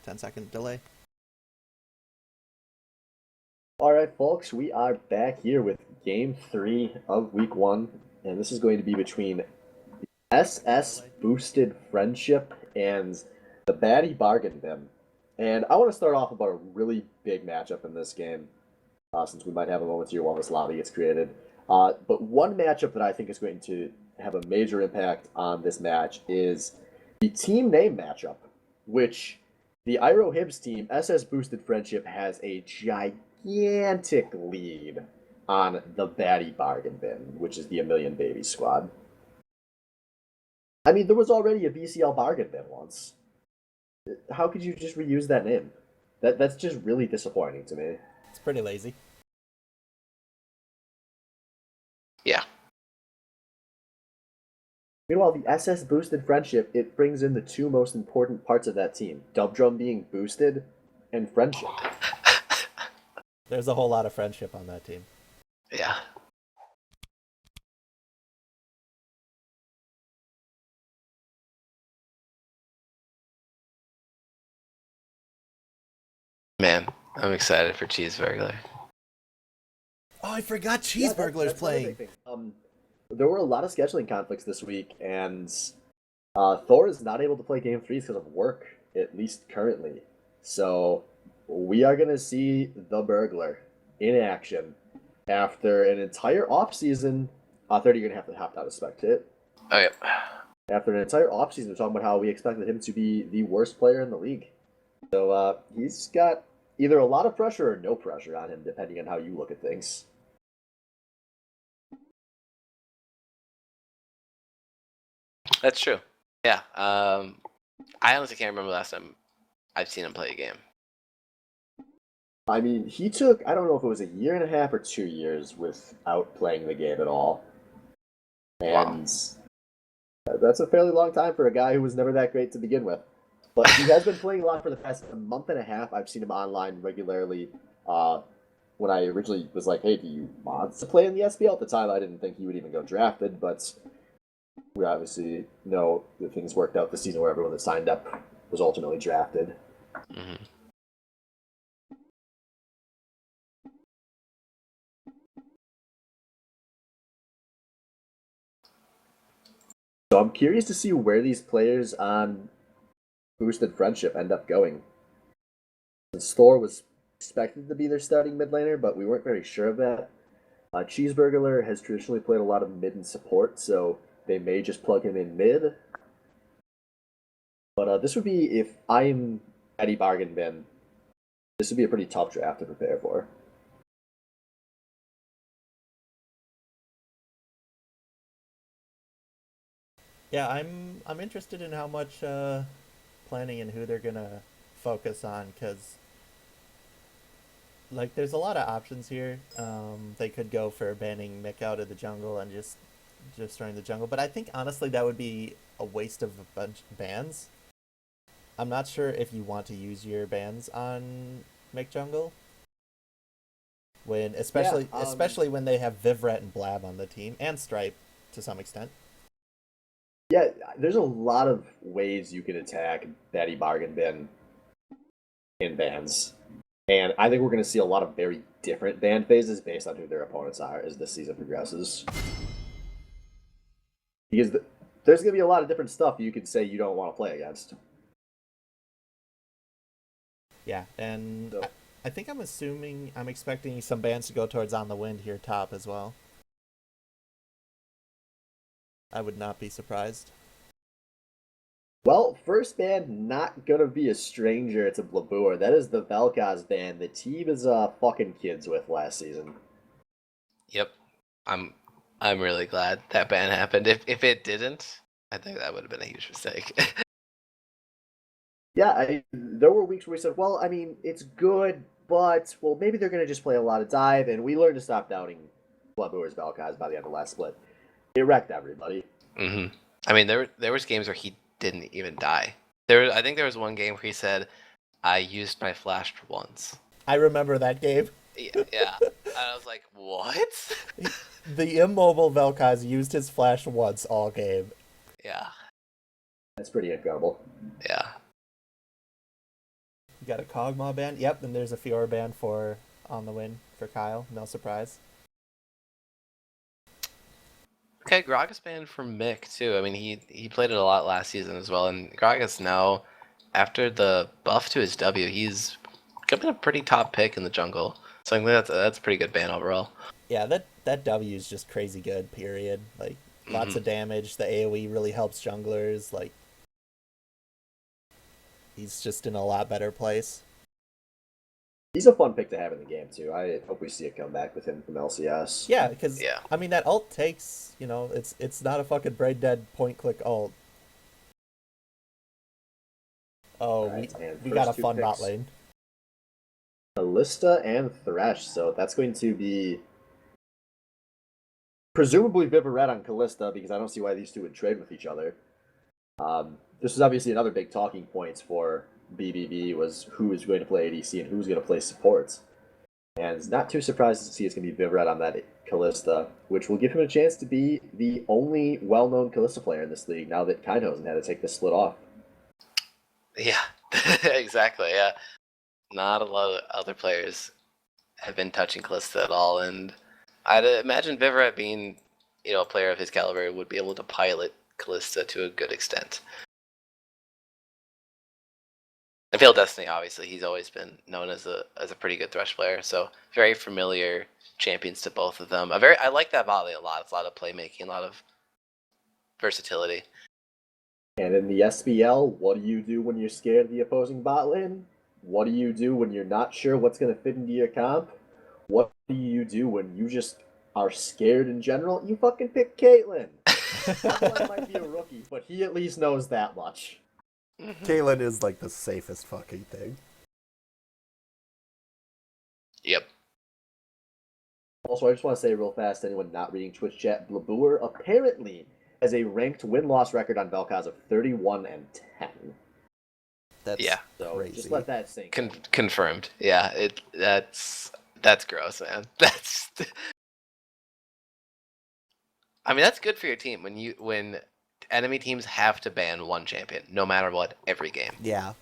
10-second delay. All right, folks, we are back here with Game 3 of Week 1, and this is going to be between SS Boosted Friendship and the Baddie Bargain Bin. And I want to start off about a really big matchup in this game, since we might have a moment here while this lobby gets created. But one matchup that I think is going to have a major impact on this match is the team name matchup, which the Iro Hibbs team, SS Boosted Friendship, has a gigantic lead on the Baddie Bargain Bin, which is the A Million Babies squad. I mean, there was already a BCL Bargain Bin once. How could you just reuse that name? That's just really disappointing to me. It's pretty lazy. Yeah. Meanwhile, the SS Boosted Friendship, it brings in the two most important parts of that team. Dub Drum being boosted and friendship. There's a whole lot of friendship on that team. Yeah. Man, I'm excited for Cheeseburglar. Oh, I forgot Cheeseburglar's playing. There were a lot of scheduling conflicts this week, and Thor is not able to play Game 3 because of work, at least currently. So we are going to see the Burglar in action after an entire offseason. 30, you're going to have to spectate. Oh, yeah. After an entire offseason, we're talking about how we expected him to be the worst player in the league. So he's got either a lot of pressure or no pressure on him, depending on how you look at things. That's true. Yeah. I honestly can't remember the last time I've seen him play a game. I mean, he took, I don't know if it was a year and a half or 2 years without playing the game at all. And that's a fairly long time for a guy who was never that great to begin with. But he has been playing a lot for the past month and a half. I've seen him online regularly. When I originally was like, hey, do you want to play in the SBL? At the time, I didn't think he would even go drafted, but we obviously know that things worked out this season where everyone that signed up was ultimately drafted. Mm-hmm. So I'm curious to see where these players on Boosted Friendship end up going. Since Thor was expected to be their starting mid laner, but we weren't very sure of that. Cheeseburglar has traditionally played a lot of mid and support, so they may just plug him in mid. But this would be, if I'm Eddie Bargain Bin, this would be a pretty tough draft to prepare for. Yeah, I'm interested in how much planning and who they're gonna focus on, because like there's a lot of options here. They could go for banning Mick out of the jungle and just destroying the jungle, but I think honestly that would be a waste of a bunch of bans. I'm not sure if you want to use your bans on Mick jungle when especially when they have Vivret and Blab on the team, and Stripe to some extent. Yeah, there's a lot of ways you can attack Baddie Bargain Bin in bans. And I think we're going to see a lot of very different ban phases based on who their opponents are as this season progresses. Because there's going to be a lot of different stuff you could say you don't want to play against. Yeah, and so, I think I'm expecting some bans to go towards On the Wind here top as well. I would not be surprised. Well, first ban, not gonna be a stranger to Blabur. That is the Vel'Koz ban the team is fucking kids with last season. Yep. I'm really glad that ban happened. If it didn't, I think that would have been a huge mistake. Yeah, there were weeks where we said, well, I mean, it's good, but, well, maybe they're going to just play a lot of dive, and we learned to stop doubting Blabur's Vel'Koz by the end of last split. It wrecked everybody. Mm-hmm. I mean, there was games where he didn't even die. I think there was one game where he said, I used my flash once. I remember that game. Yeah. And I was like, what? The immobile Vel'Koz used his flash once all game. Yeah. That's pretty incredible. Yeah. got a Kog'Maw ban. Yep, and there's a Fiora ban for on the win for Kyle. No surprise. Okay, Gragas banned from Mick too. I mean, he played it a lot last season as well, and Gragas now, after the buff to his W, he's becoming a pretty top pick in the jungle. So I think that's a pretty good ban overall. Yeah, that W is just crazy good. Period. Like lots Mhm. of damage. The AOE really helps junglers. Like he's just in a lot better place. He's a fun pick to have in the game too. I hope we see a comeback with him from LCS. Yeah, because Yeah. I mean that ult takes, it's not a fucking brain dead point click ult. Oh, Alright, and we got a first two fun bot picks. lane. Kalista and Thresh, so that's going to be presumably Viva Red on Kalista because I don't see why these two would trade with each other. This is obviously another big talking point for BBB was who is going to play ADC and who's going to play supports. And not too surprised to see it's going to be Viv Red on that Kalista, which will give him a chance to be the only well-known Kalista player in this league now that Kainosen had to take this split off. Yeah, exactly. Yeah, not a lot of other players have been touching Kalista at all, and I'd imagine Vivaret being, a player of his caliber would be able to pilot Kalista to a good extent. And Failed Destiny, obviously, he's always been known as a pretty good Thresh player, so very familiar champions to both of them. I like that volley a lot. It's a lot of playmaking, a lot of versatility. And in the SBL, what do you do when you're scared of the opposing bot lane? What do you do when you're not sure what's going to fit into your comp? What do you do when you just are scared in general? You fucking pick Caitlyn. Caitlyn might be a rookie, but he at least knows that much. Caitlyn is like the safest fucking thing. Yep. Also, I just want to say real fast, anyone not reading Twitch chat, Blabour apparently has a ranked win-loss record on Vel'Koz of 31-10. That's So crazy. just let that sink in. Confirmed. Yeah, that's gross, man. I mean, that's good for your team when enemy teams have to ban one champion, no matter what, every game. Yeah.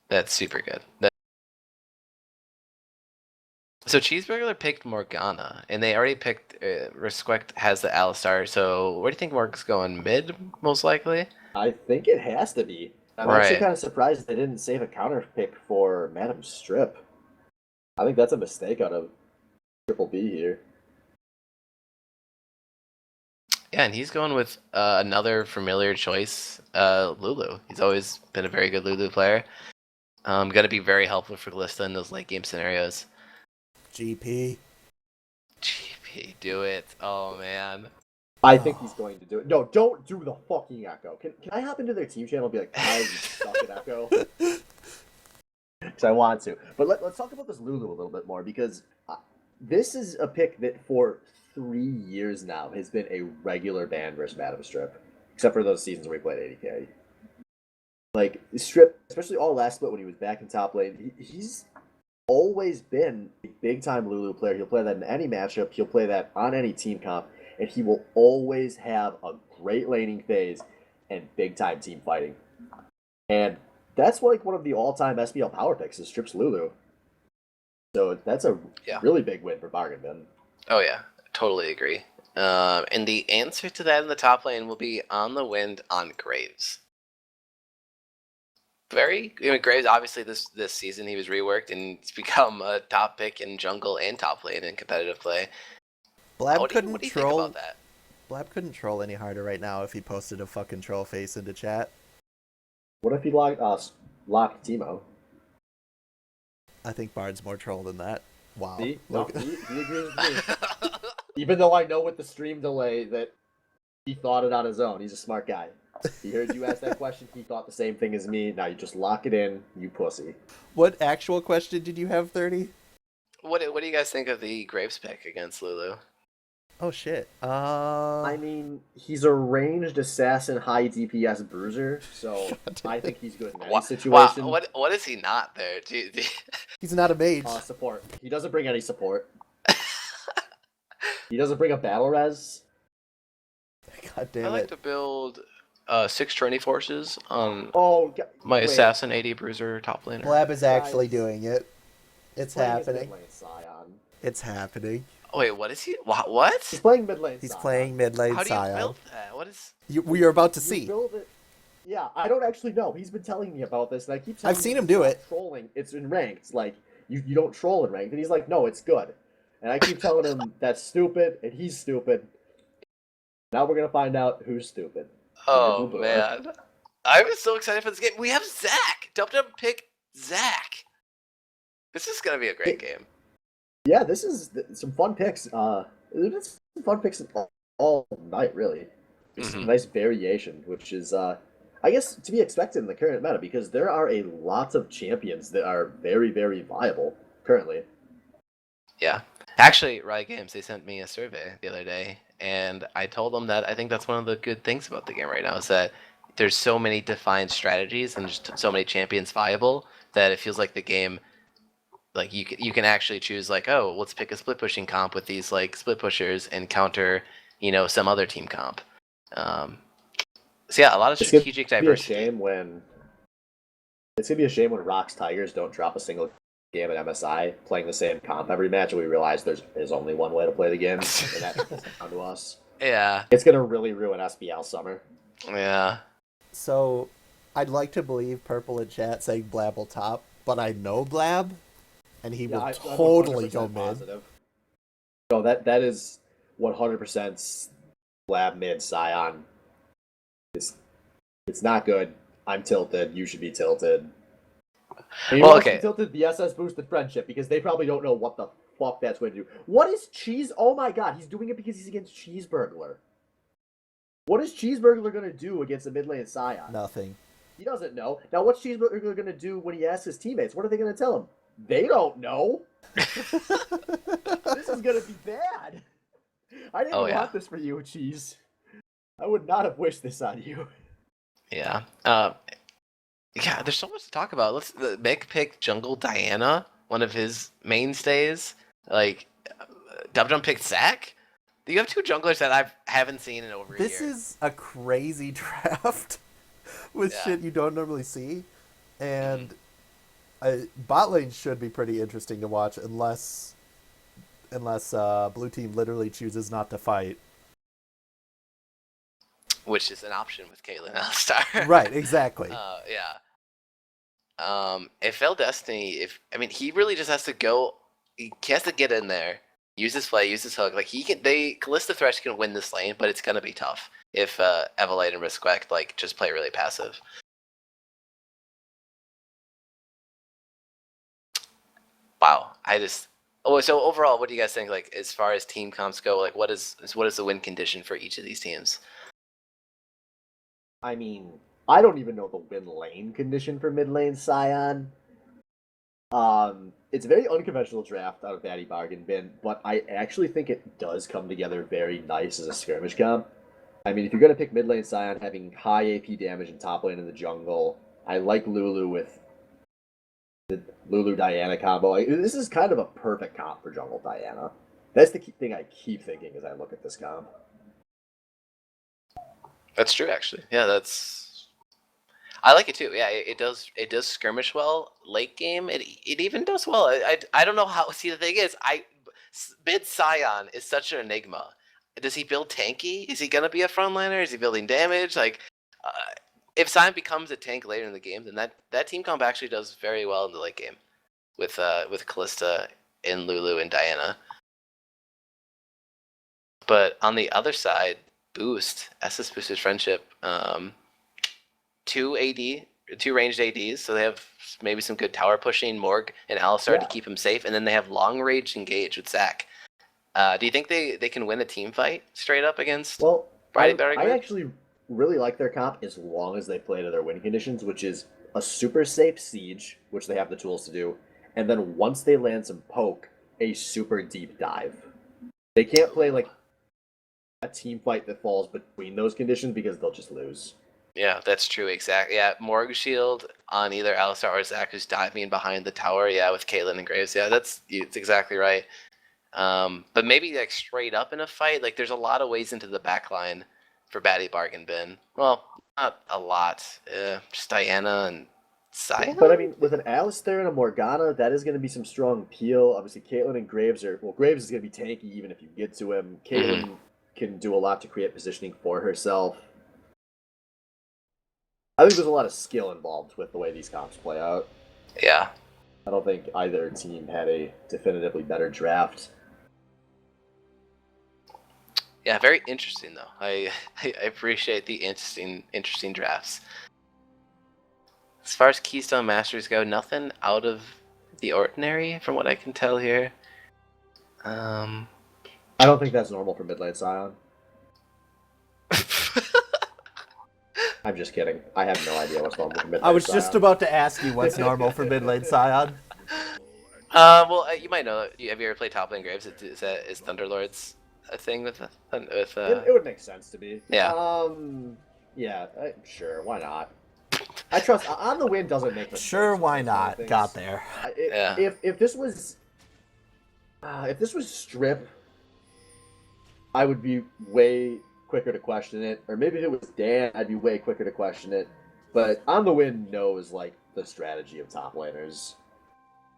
That's super good. So Cheeseburger picked Morgana, and they already picked Respect has the Alistar. So where do you think Morg's going? Mid, most likely. I think it has to be. I'm actually Right. kind of surprised they didn't save a counter pick for Madam Strip. I think that's a mistake out of Triple B here. Yeah, and he's going with another familiar choice, Lulu. He's always been a very good Lulu player. Going to be very helpful for Glista in those late game scenarios. GP. GP, do it. Oh, man. I think he's going to do it. No, don't do the fucking Echo. Can I hop into their team channel and be like, "Kyle, you suck at Echo"? Because I want to. But let's talk about this Lulu a little bit more because this is a pick that for 3 years now has been a regular ban versus Madam Strip, except for those seasons where he played AD carry. Like Strip, especially all last split when he was back in top lane, he's always been a big time Lulu player. He'll play that in any matchup. He'll play that on any team comp, and he will always have a great laning phase and big time team fighting. And that's like one of the all time SBL power picks is Strip's Lulu. So that's a really big win for Bargain Bin. Oh yeah, totally agree. And the answer to that in the top lane will be on the wind on Graves. Graves obviously this season he was reworked and he's become a top pick in jungle and top lane in competitive play. Blab What do you think about that? Blab couldn't troll any harder right now if he posted a fucking troll face into chat. What if he locked Teemo? I think Bard's more troll than that. Wow. See? No, he agrees with me. Even though I know with the stream delay that he thought it on his own. He's a smart guy. He heard you ask that question. He thought the same thing as me. Now you just lock it in, you pussy. What actual question did you have, 30? What do you guys think of the Graves pick against Lulu? Oh shit. I mean, he's a ranged assassin, high DPS bruiser, so I think he's good in any situation. Wow, what is he not there? He's not a mage. Support. He doesn't bring any support. He doesn't bring a battle res. God damn it. I like to build 6 training forces on Oh, my wait. assassin AD bruiser top laner. Blab is actually Guys, doing it. It's playing as happening. mid lane Scion. It's happening. Oh, wait, what is he? What? He's playing mid lane He's Scion. playing mid lane How do you Scion. build that? What is? We are about to You see. build it. Yeah, I don't actually know. He's been telling me about this, and I keep telling I've seen him him do "Stop it. Trolling. It's in ranked. Like you don't troll in ranked, and he's like, no, it's good. And I keep telling him that's stupid, and he's stupid. Now we're gonna find out who's stupid. Oh man, I was so excited for this game. We have Zach. Dub pick Zach. This is gonna be a great game. Yeah, this is some fun picks. It's some fun picks all night, really. Just a nice variation, which is, I guess, to be expected in the current meta because there are a lot of champions that are very, very viable currently. Yeah. Actually, Riot Games, they sent me a survey the other day, and I told them that I think that's one of the good things about the game right now is that there's so many defined strategies and just so many champions viable that it feels like the game, like you can actually choose like, oh, let's pick a split pushing comp with these like split pushers and counter, some other team comp. So yeah, a lot of strategic diversity. It's gonna be a shame when Rocks Tigers don't drop a single game at MSI playing the same comp every match, and we realize there's only one way to play the game, and that comes down to us. Yeah. It's gonna really ruin SBL summer. Yeah. So, I'd like to believe Purple in chat saying Blab will top, but I know Blab, and he will I'm totally go 100% mid. positive. No, that is 100% Blab mid Scion. It's not good. I'm tilted. You should be tilted. And you okay. Tilted the SS boosted friendship because they probably don't know what the fuck that's going to do. What is Cheese? Oh my god, he's doing it because he's against Cheeseburglar. What is Cheeseburglar going to do against a mid lane Scion? Nothing. He doesn't know. Now, what's Cheeseburglar going to do when he asks his teammates? What are they going to tell him? They don't know. This is going to be bad. I didn't want this for you, Cheese. I would not have wished this on you. Yeah. Yeah, there's so much to talk about. Let's Mick pick Jungle Diana, one of his mainstays. Like, Dub picked Zach. You have two junglers that I haven't seen in over a year. This is a crazy draft with shit you don't normally see, and bot lane should be pretty interesting to watch unless blue team literally chooses not to fight. Which is an option with Caitlyn Alistar. Right, exactly. Yeah. If Fail Destiny, he really just has to go. He has to get in there, use his play, use his hook. Like Callista Thresh can win this lane, but it's gonna be tough if Evelite and Risquek just play really passive. Wow, so overall, what do you guys think? Like as far as team comps go, like what is the win condition for each of these teams? I mean, I don't even know the win lane condition for mid lane Scion. It's a very unconventional draft out of Batty Bargain Bin, but I actually think it does come together very nice as a skirmish comp. I mean, if you're gonna pick mid lane Scion having high AP damage and top lane in the jungle, I like Lulu with the Lulu Diana combo. This is kind of a perfect comp for jungle Diana. That's the thing I keep thinking as I look at this comp. That's true, actually. Yeah, I like it too. Yeah, it does skirmish well. Late game, it even does well. I don't know how. See, the thing is, mid Scion is such an enigma. Does he build tanky? Is he gonna be a frontliner? Is he building damage? If Scion becomes a tank later in the game, then that team comp actually does very well in the late game, with Callista and Lulu and Diana. But on the other side, SS boosted friendship, 2 ranged ADs, so they have maybe some good tower pushing, Morg and Alistar to keep him safe, and then they have long range engage with Zach. Do you think they can win a team fight straight up against? Well, I actually really like their comp as long as they play to their win conditions, which is a super safe siege, which they have the tools to do, and then once they land some poke, a super deep dive. They can't play a team fight that falls between those conditions because they'll just lose. Yeah, that's true. Exactly. Yeah, Morg shield on either Alistar or Zach who's diving behind the tower. Yeah, with Caitlyn and Graves. Yeah, it's exactly right. But maybe straight up in a fight, there's a lot of ways into the back line for Batty Bargain Bin. Well, Not a lot. Just Diana and Sion. But I mean, with an Alistair and a Morgana, that is going to be some strong appeal. Obviously, Caitlyn and Graves are. Well, Graves is going to be tanky even if you get to him. Caitlyn can do a lot to create positioning for herself. I think there's a lot of skill involved with the way these comps play out. Yeah. I don't think either team had a definitively better draft. Yeah, very interesting though. I appreciate the interesting drafts. As far as Keystone Masters go, nothing out of the ordinary from what I can tell here. I don't think that's normal for mid-lane Sion. I'm just kidding. I have no idea what's normal for mid-lane Sion. I was just about to ask you what's normal for mid lane Sion. Well, you might know. Have you ever played top lane Graves? Is Thunderlords a thing with? It would make sense to be. Yeah. Yeah. Sure. Why not? I trust on the win doesn't make. Sure, why not? Got there. Yeah. If this was Strip, I would be way quicker to question it. Or maybe if it was Dan, I'd be way quicker to question it. But on the win knows like the strategy of top laners,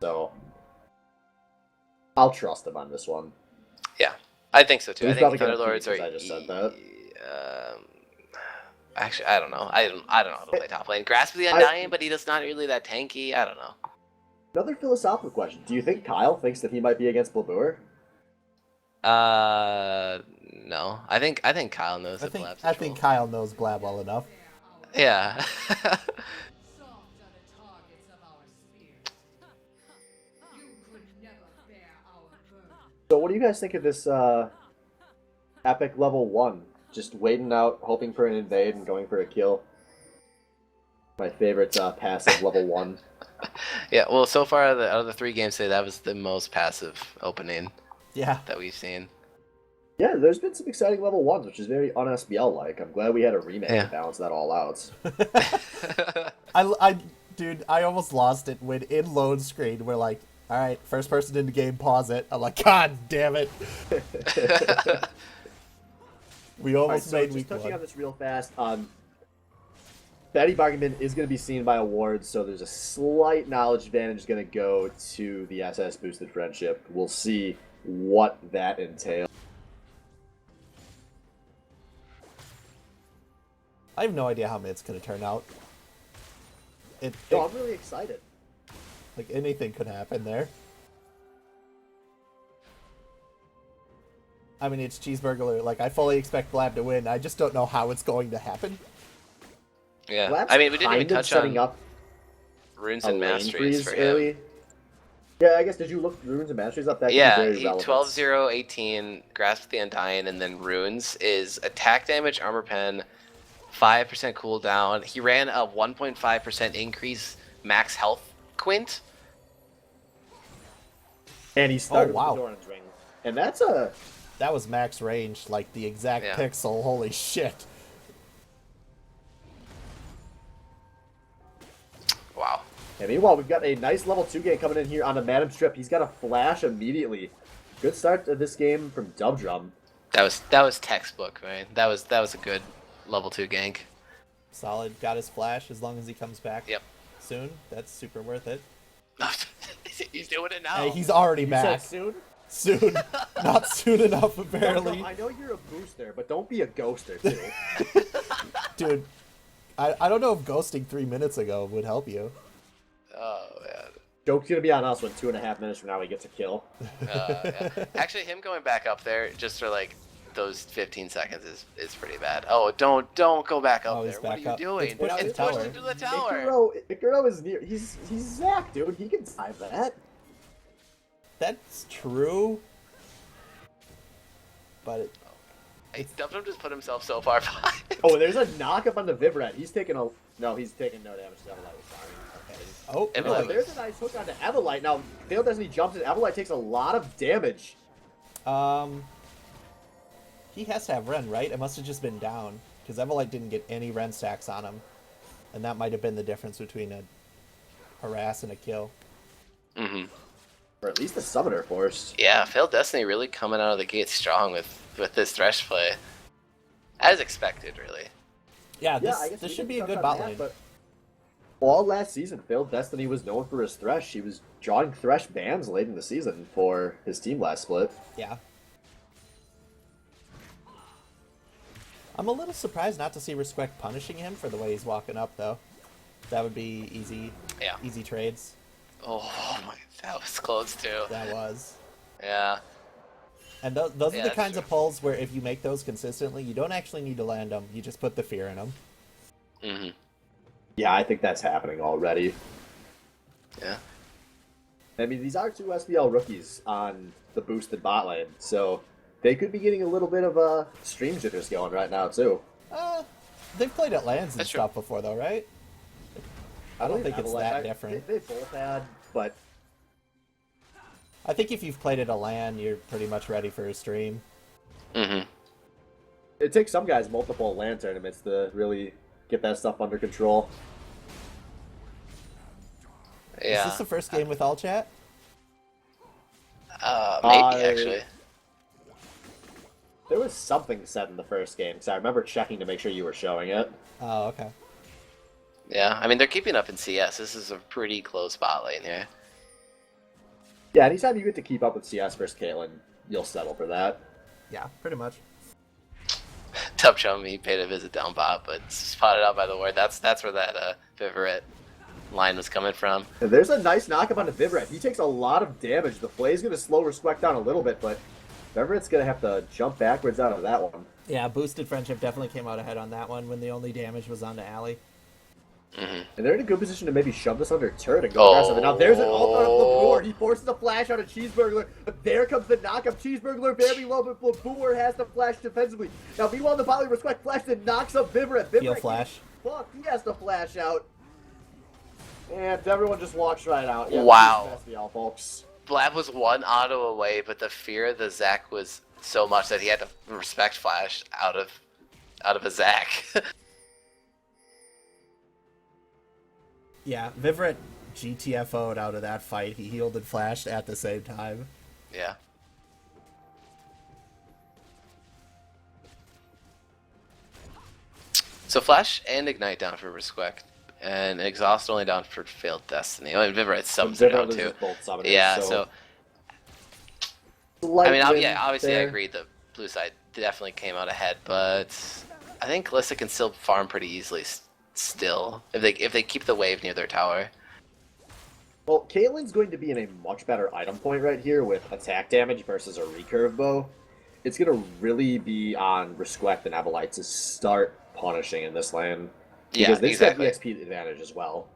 so I'll trust him on this one. Yeah, I think so too. He's I think probably gonna Thunderlords peak, are. I just said that. Actually, I don't know. I don't know how to play top lane. Grasp of the Undying, but he does not really that tanky. I don't know. Another philosophical question: do you think Kyle thinks that he might be against Blabur? No. I think Kyle knows the Blab's I think Kyle knows Blab well enough. Yeah. So what do you guys think of this epic level 1? Just waiting out, hoping for an invade, and going for a kill. My favorite passive level 1. Yeah, well, so far out of the 3 games today, that was the most passive opening that we've seen. Yeah, there's been some exciting level 1s, which is very un-SBL-like. I'm glad we had a remake to balance that all out. Dude, I almost lost it when in load screen we're like, all right, first person in the game, pause it. I'm like, God damn it. We almost made week 1. Touching on this real fast, Fatty Bargainman is going to be seen by awards, so there's a slight knowledge advantage going to go to the SS Boosted Friendship. We'll see what that entails. I have no idea how mid's going to turn out. I'm really excited. Like, anything could happen there. I mean, it's Cheeseburger. Like, I fully expect Blab to win. I just don't know how it's going to happen. Yeah, Blab's I mean, we didn't even touch setting on up runes and masteries for him. Early. Yeah, I guess, did you look runes and masteries up? That Yeah, could be very he relevant. 12, 0, 18, Grasp of the Undying, and then runes is attack damage, armor pen, 5% cooldown. He ran a 1.5% increase max health quint. And he started wow. with the Doran's ring. And that was max range, like the exact pixel. Holy shit. Wow. And meanwhile, we've got a nice level 2 game coming in here on a Madam Strip. He's got a flash immediately. Good start to this game from Dubdrum. That was textbook, right? That was a good level 2 gank. Solid. Got his flash as long as he comes back soon. That's super worth it. He's doing it now. Hey, he's already back. Soon? Soon. Not soon enough, apparently. I know you're a booster, but don't be a ghoster, too. Dude, I don't know if ghosting 3 minutes ago would help you. Oh, man. Joke's gonna be on us when 2.5 minutes from now he gets a kill. Yeah. Actually, him going back up there just for like those 15 seconds is pretty bad. Oh, don't go back up there. What are you doing? It's pushed into the tower. Ikuro is near. He's Zach, dude. He can dive that. That's true. But Hey, Dubdum just put himself so far behind. Oh, there's a knock up on the Vivret. He's taking no damage to Evelite. Sorry. Oh, Evelite. There's a nice hook onto Evelite. Now, Fail Destiny jumps in. Evelite takes a lot of damage. he has to have Ren, right? It must have just been down, because Evelite didn't get any Ren stacks on him. And that might have been the difference between a harass and a kill. Mm-hmm. Or at least the Summoner Force. Yeah, Failed Destiny really coming out of the gate strong with this Thresh play. As expected, really. Yeah, Yeah, I this guess this we should didn't be a touch good on bot that, lane. but all last season, Failed Destiny was known for his Thresh. He was drawing Thresh bans late in the season for his team last split. Yeah. I'm a little surprised not to see Respect punishing him for the way he's walking up, though. That would be Yeah. easy trades. Oh my, that was close too. That was. Yeah. And those are Yeah, the that's kinds true. of pulls where if you make those consistently, you don't actually need to land them. You just put the fear in them. Mm-hmm. Yeah, I think that's happening already. Yeah. I mean, these are two SBL rookies on the boosted bot lane, so they could be getting a little bit of stream jitters going right now, too. They've played at lands and That's true. stuff before, though, right? I don't think it's that different. They both had, but I think if you've played at a LAN, you're pretty much ready for a stream. Mm-hmm. it takes some guys multiple LAN tournaments to really get that stuff under control. Yeah. Is this the first game with all chat? Maybe actually. There was something said in the first game, so I remember checking to make sure you were showing it. Oh, okay. Yeah, I mean they're keeping up in CS. This is a pretty close bot lane here. Yeah, anytime you get to keep up with CS versus Caitlyn, you'll settle for that. Yeah, pretty much. Tub showing me paid a visit down bot, but spotted out by the ward. That's where that Vivaret line was coming from. And there's a nice knockup on the Vivret. He takes a lot of damage. The Flay's going to slow Respect down a little bit, but Vivret's going to have to jump backwards out of that one. Yeah, Boosted Friendship definitely came out ahead on that one when the only damage was onto Alley. Mm-hmm. And they're in a good position to maybe shove this under turret and go aggressive. And now there's an ult out of the board. He forces a flash out of Cheeseburglar. But there comes the knockup. Cheeseburglar very low, but Boomer has to flash defensively. Now, meanwhile, the Volley Respect flash and knocks up Vivret. Heal flash. Fuck, he has to flash out. And everyone just walks right out. Yeah, Wow. This is SBL, folks. Blab was one auto away, but the fear of the Zac was so much that he had to respect flash out of a Zac. Yeah, Vivret GTFO'd out of that fight. He healed and flashed at the same time. Yeah. So Flash and Ignite down for Respect, and Exhaust only down for Failed Destiny. Oh, and Vivaret summons it down Vivret too. loses both summoners, Yeah, so I mean, Light yeah, obviously I there. agree the blue side definitely came out ahead, but I think Kalista can still farm pretty easily still if they keep the wave near their tower. Well, Caitlyn's going to be in a much better item point right here with attack damage versus a recurve bow. It's going to really be on Respect and Avalite to start punishing in this lane. Yeah, Because they exactly. still have EXP advantage as well.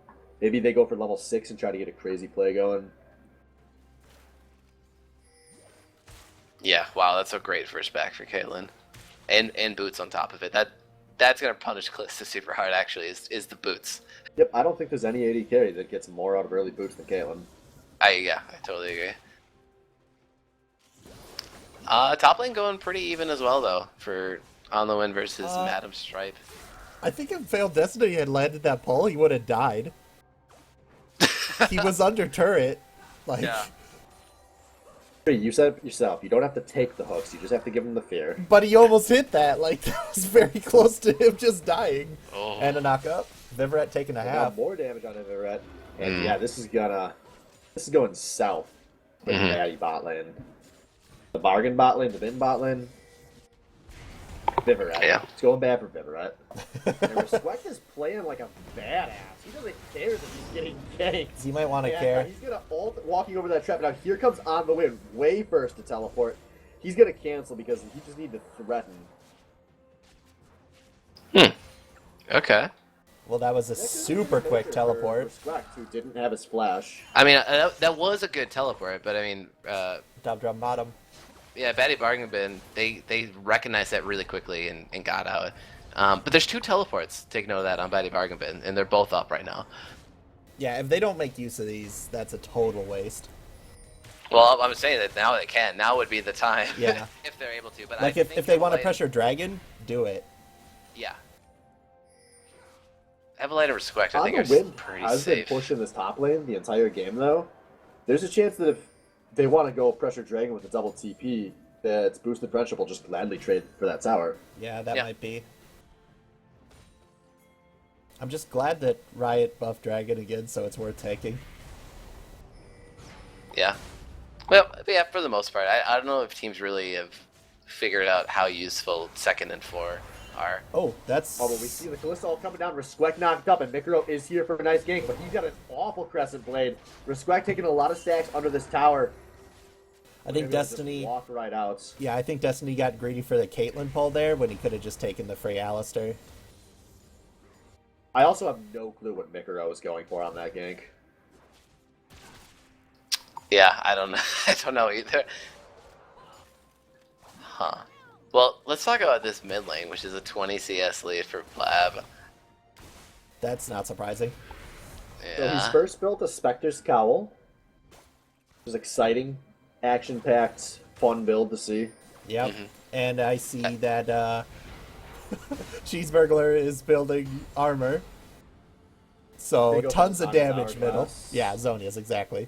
Maybe they go for level 6 and try to get a crazy play going. Yeah, wow, that's a great first back for Caitlyn. And boots on top of it. That's gonna punish Kalista super hard actually, is the boots. Yep, I don't think there's any AD carry that gets more out of early boots than Caitlyn. I totally agree. Top lane going pretty even as well though for On the Win versus Madam Stripe. I think if Failed Destiny had landed that pull, he would have died. He was under turret. Like, Yeah. You said it yourself, you don't have to take the hooks, you just have to give him the fear. but he almost hit that. Like, that was very close to him just dying. Oh. And a knock up. Vivret taking a Now half. more damage on Everett. And yeah, this is going south for the Natty bot lane. The bargain bot lane, the bin bot lane. Viveret. Yeah. It's going bad for Viveret. And Respect is playing like a badass. He doesn't care that he's getting ganked. He might want to Yeah, care. he's gonna ult walking over that trap. Now here comes On the Win, way first to teleport. He's gonna cancel because he just need to threaten. Okay. Well, that was a super quick teleport. Respect, who didn't have his flash. I mean, that was a good teleport, but I mean, Dub drum bottom. yeah, Batty Bargain Bin, they recognized that really quickly and got out. But there's 2 teleports, take note of that, on Batty Bargain Bin, and they're both up right now. Yeah, if they don't make use of these, that's a total waste. Well, I'm saying that now they can. Now would be the time. Yeah. if they're able to. But Like, I if think they want to Evelyn- pressure Dragon, do it. Yeah. Evelyn and Respect, I On think, the are Win pretty has been safe. pushing this top lane the entire game, though. There's a chance that if they want to go pressure Dragon with a double TP, that Boosted Friendship will just gladly trade for that tower. Yeah, that Yeah. might be. I'm just glad that Riot buffed Dragon again, so it's worth taking. Yeah. Well, yeah, for the most part. I don't know if teams really have figured out how useful 2nd and 4 are. Oh, that's... Oh, but we see the Callisto coming down. Resquek knocked up, and Mikro is here for a nice gank, but he's got an awful Crescent Blade. Resquek taking a lot of stacks under this tower. I think Destiny... walked right out. Yeah, I think Destiny got greedy for the Caitlyn pull there when he could have just taken the Frey Alistair. I also have no clue what Mikro was going for on that gank. Yeah, I don't know. I don't know either. Huh. Well, let's talk about this mid lane, which is a 20 CS lead for Blab. That's not surprising. Yeah. So he's first built a Spectre's Cowl. It was exciting, action-packed, fun build to see. Yep. And I see that Cheeseburglar is building armor. So tons of damage middle. Yeah, Zonia's, exactly.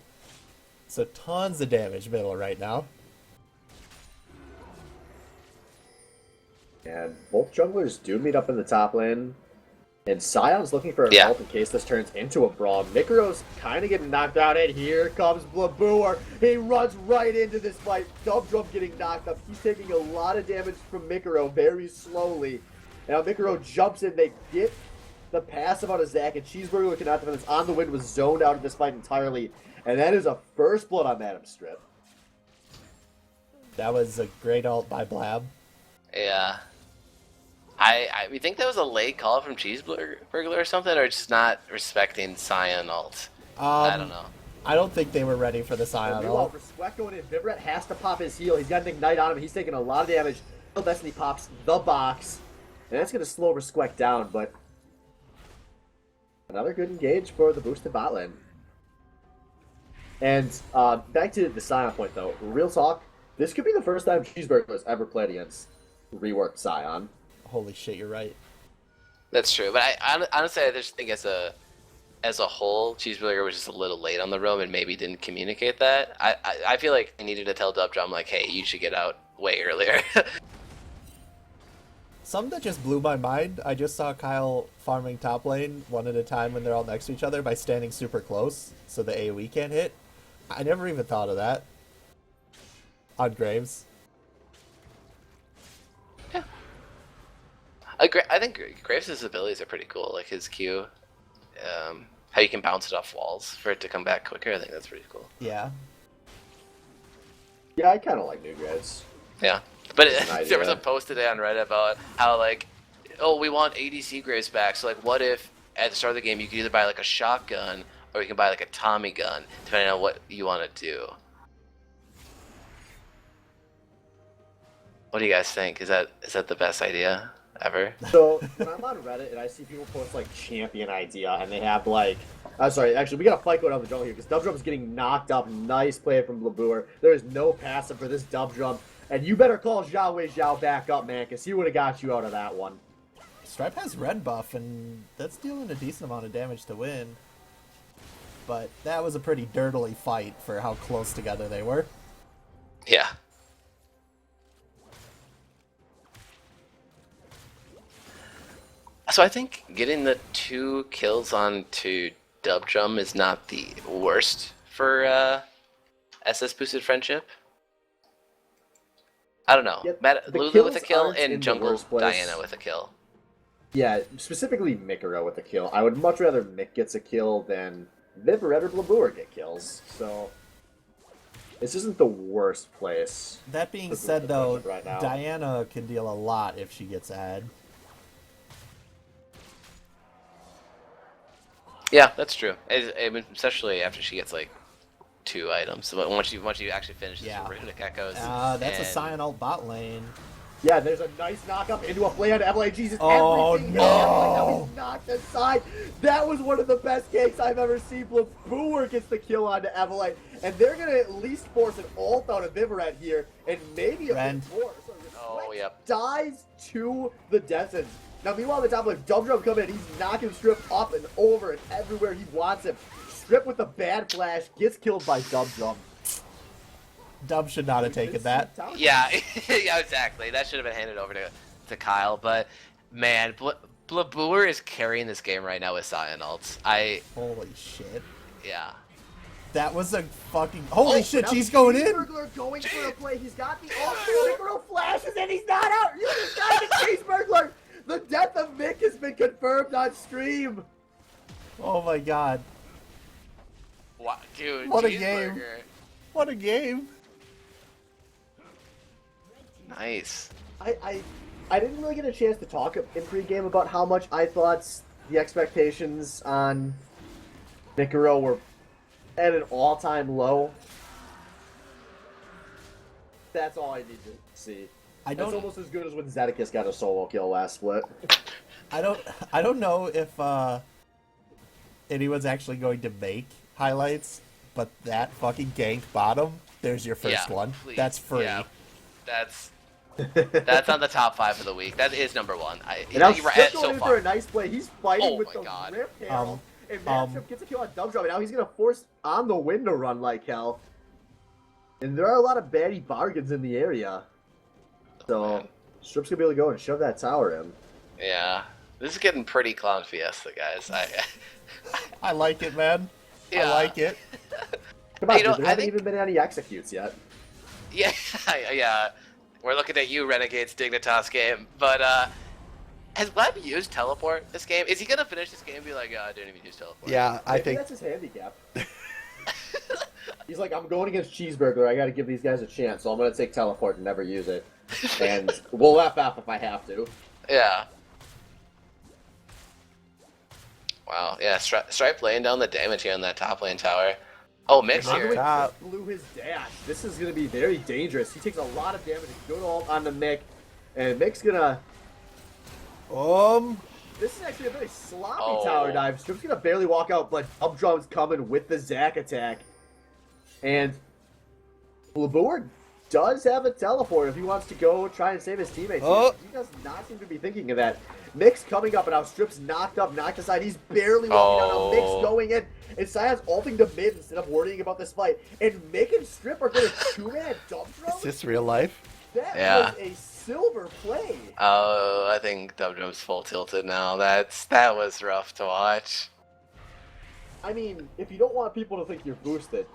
So tons of damage middle right now. And both junglers do meet up in the top lane. And Scion's looking for a ult in case this turns into a brawl. Mikro's kind of getting knocked out, and here comes Blaboor. He runs right into this fight. Dubdrum getting knocked up. He's taking a lot of damage from Mikro very slowly. Now Mikro jumps in. They get the passive out of Zac, and Cheeseburger cannot defend this. On the Wind was zoned out of this fight entirely. And that is a first blood on Madam Strip. That was a great ult by Blab. Yeah. We think that was a late call from Cheeseburglar or something, or just not respecting Scion ult. I don't know. I don't think they were ready for the Scion ult. Resquek going in. Vivret has to pop his heal. He's got an Ignite on him. He's taking a lot of damage. Destiny pops the box. And that's going to slow Resquek down, but another good engage for the boosted bot lane. And back to the Scion point, though. Real talk, this could be the first time Cheeseburger has ever played against reworked Scion. Holy shit, you're right. That's true, but I honestly I just think as a whole, Cheeseburger was just a little late on the roam and maybe didn't communicate that. I feel like I needed to tell Dubdrum like, hey, you should get out way earlier. Something that just blew my mind, I just saw Kyle farming top lane one at a time when they're all next to each other by standing super close so the AoE can't hit. I never even thought of that. On Graves. Yeah. I think Graves' abilities are pretty cool, like his Q. How you can bounce it off walls for it to come back quicker, I think that's pretty cool. Yeah. Yeah, I kind of like new Graves. Yeah. But there was a post today on Reddit about how, like, oh, we want ADC Graves back, so, like, what if at the start of the game you could either buy, like, a shotgun or you can buy, like, a Tommy gun, depending on what you want to do. What do you guys think? Is that the best idea ever? So, when I'm on Reddit and I see people post, like, champion idea, and they have, like... I'm sorry, actually, we got a fight going on the jungle here, because Dubdrum's getting knocked up. Nice play from Blaboor. There is no passive for this Dubdrum. And you better call Zhao Wei Zhao back up, man, because he would have got you out of that one. Stripe has red buff, and that's dealing a decent amount of damage to win. But that was a pretty dirtily fight for how close together they were. Yeah. So I think getting the 2 kills onto Dubdrum is not the worst for SS Boosted Friendship. I don't know. Yeah, Lulu with a kill and Jungle Diana with a kill. Yeah, specifically Mikro with a kill. I would much rather Mick gets a kill than Vivret or Blaboor get kills. So this isn't the worst place. That being said, though, right now, Diana can deal a lot if she gets ad. Yeah, that's true. I mean, especially after she gets like 2 items. But once you actually finish the Runic Echoes. That's a Scion ult bot lane. Yeah, there's a nice knock-up into a play on Evelyn. Jesus, oh, everything no! He's knocked aside. That was one of the best games I've ever seen. Blaboor gets the kill onto Evelyn. And they're going to at least force an ult out of Vivret here. And maybe a bit more. So yep. Dies to the death sentence. Now, meanwhile, on the top lane, Dubdrum coming in. He's knocking Strip up and over and everywhere he wants him. Strip with a bad flash gets killed by Dubdrum. Dub should not have taken that. Yeah, yeah, exactly. That should have been handed over to Kyle. But man, Blaboor is carrying this game right now with Saiyan ults. Holy shit. Yeah. That was a fucking... Holy shit, now she's going in! Cheeseburglar going for a play. He's got the ult. Micro flashes and he's not out. You just got the Cheeseburglar. The death of Mick has been confirmed on stream. Oh my god. What, dude? What a Cheeseburger. game. What a game. Nice. I didn't really get a chance to talk in pregame about how much I thought the expectations on Mikuro were at an all-time low. That's all I need to see. That's almost as good as when Zedekus got a solo kill last split. I don't know if anyone's actually going to make highlights, but that fucking gank bottom, there's your first one. Please. That's free. Yeah, that's on the top 5 of the week. That is number 1. And now You're Strip so going in far. for a nice play. He's fighting Oh with my the God. Rip Arrow. And Matchup gets a kill on Dumb Drop. And now he's going to force on the win to run like hell. And there are a lot of baddie bargains in the area. So man. Strip's going to be able to go and shove that tower in. Yeah. This is getting pretty Clown Fiesta, guys. I like it, man. Yeah. I like it. Come on, You know, dude, there I haven't think- even been any executes yet. Yeah, yeah. We're looking at you, Renegades Dignitas game. But has Web used teleport this game? Is he gonna finish this game and be like, yeah, I didn't even use teleport? Yeah, I Maybe think... that's his handicap. He's like, I'm going against Cheeseburger. I got to give these guys a chance, so I'm going to take teleport and never use it. And we'll FF if I have to. Yeah. Wow. Yeah. Stripe laying down the damage here on that top lane tower. Oh, Mix Monogoly here. Top. just blew his dash. This is going to be very dangerous. He takes a lot of damage. Good ult on the Mick. And Mick's going to... This is actually a very sloppy tower dive. Strip's going to barely walk out, but Updrum's coming with the Zac attack. And Blaboor does have a teleport if he wants to go try and save his teammates. Oh. He does not seem to be thinking of that. Mick's coming up, and now Strip's knocked up, knocked aside. He's barely walking down. Now Mick's going in, and Cyan's ulting to mid instead of worrying about this fight. And Mick and Strip are going to two-man dump drum? Is this real life? That Yeah. was a silver play. Oh, I think Dubdrum's full tilted now. That was rough to watch. I mean, if you don't want people to think you're boosted,